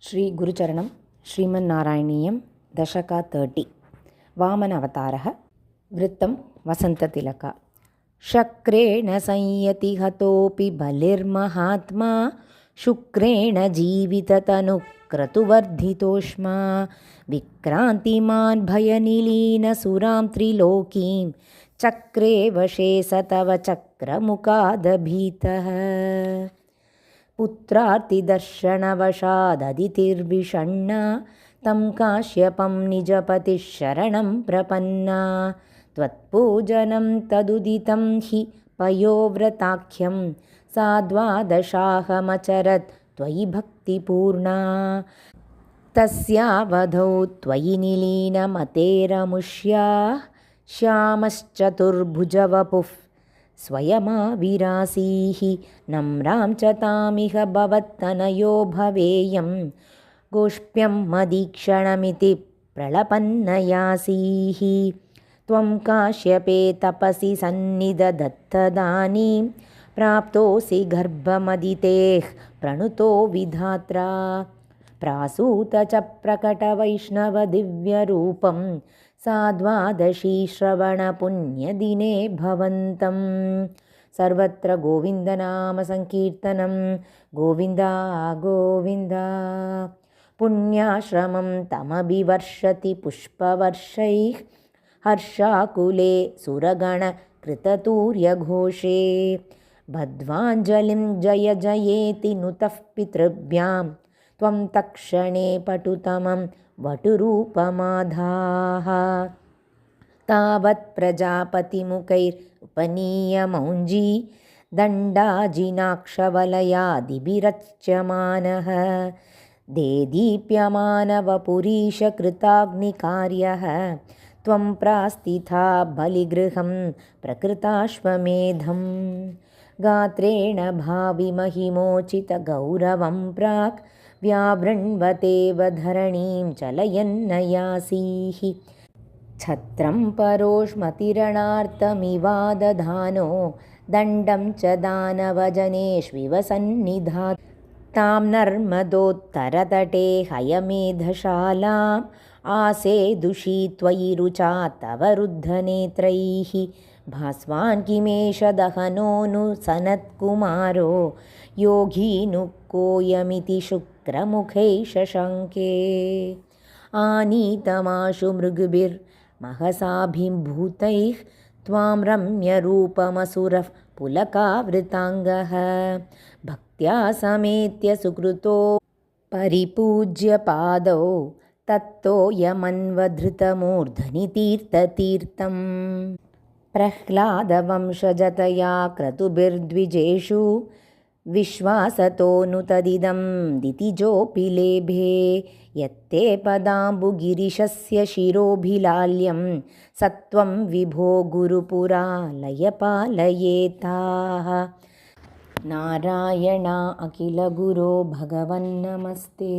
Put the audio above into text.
శ్రీ గురుచరణం శ్రీమన్నారాయణీయం దశక 30 వామన అవతారः వృత్తం వసంతతిలక శక్రేణ సంయతి హతోపి బలిర్మహాత్మా శుక్రేణ జీవితతను క్రతువర్ధితోష్మా విక్రాంతిమాన్ భయనిలీన సురాం త్రిలోకీం చక్రే వశే సతవ చక్రముఖాదభీతః పుత్రార్తిదర్శనవశాదదితిర్విషణ్ణా తం కాశ్యపం నిజపతిః శరణం ప్రపన్నా త్వత్పూజనం తదుదితం హి పయోవ్రతాఖ్యం సా ద్వాదశాహమచరత్ త్వయి భక్తిపూర్ణా తస్యావధౌ త్వయి నిలీనమతేరముష్యాః శ్యామశ్చతుర్భుజవపుః స్వయమావిరాసీః నమ్రాం చ తామిహ భవత్తనయో భవేయం గోష్ప్యం మదీక్షణమితి ప్రళపన్నయాసీః త్వం కాశ్యపే తపసి సన్నిదధత్తదానీం ప్రాప్తోసి గర్భమదితేః ప్రణుతో విధాత్రా ప్రాసూత చ ప్రకటవైష్ణవ దివ్యరూపం సా ద్వాదశీ శ్రవణపుణ్యదినే భవంతం సర్వత్ర గోవిందనామ సంకీర్తనం గోవింద గోవింద పుణ్యాశ్రమం తమభివర్షతి పుష్పవర్షైః హర్షాకులే సురగణ కృతతూర్యఘోషే బద్ధ్వాంజలిం జయ జయేతి నుతః పితృభ్యాం త్వం తక్షణే పటుతమం వటురూపమాధాః తావత్ ప్రజాపతిముఖైరుపనీయమౌంజీ దండాజినాక్షవలయాదిభిరచ్యమానः దేదీప్యమానవపురీశకృతాగ్నికార్యः త్వం ప్రాస్థితా బలిగృహం ప్రకృతాశ్వమేధం గాత్రేణ భావిమహిమోచితగౌరవం ప్రాక్ వ్యావృణ్వతేవ ధరణీం చలయన్నయాసీః ఛత్రం పరోష్మతిరణార్తమివాదధానో దండం చ దానవజనేష్వివ సన్నిధాత్ తాం నర్మదోత్తరతటే హయమేధశాలాం ఆసేదుషీ త్వయి రుచా తవ రుద్ధనేత్రైః భాస్వాన్ కిమేష దహనోను సనత్కుమారో యోగీను కోయమితి శుక్రముఖై శశంకే ఆనీతమాశు మృగభిర్మహసాభిభూతైః త్వాం రమ్యరూపమసురః పులకావృతాంగః భక్త్యా సమేత్య సుకృతో పరిపూజ్య పాదౌ తత్తోయమన్వధృతమూర్ధని తీర్థతీర్థం ప్రహ్లాదవంశజతయా క్రతుభిర్ద్విజేషు విశ్వాసతోను తదిదం దితిజోऽపి లేభే యత్తే పదాంబుగిరిశస్య శిరోభిలాల్యం సత్వం విభో గురుపురాలయ పాలయేతాః నారాయణ అఖిల గురో భగవన్నమస్తే।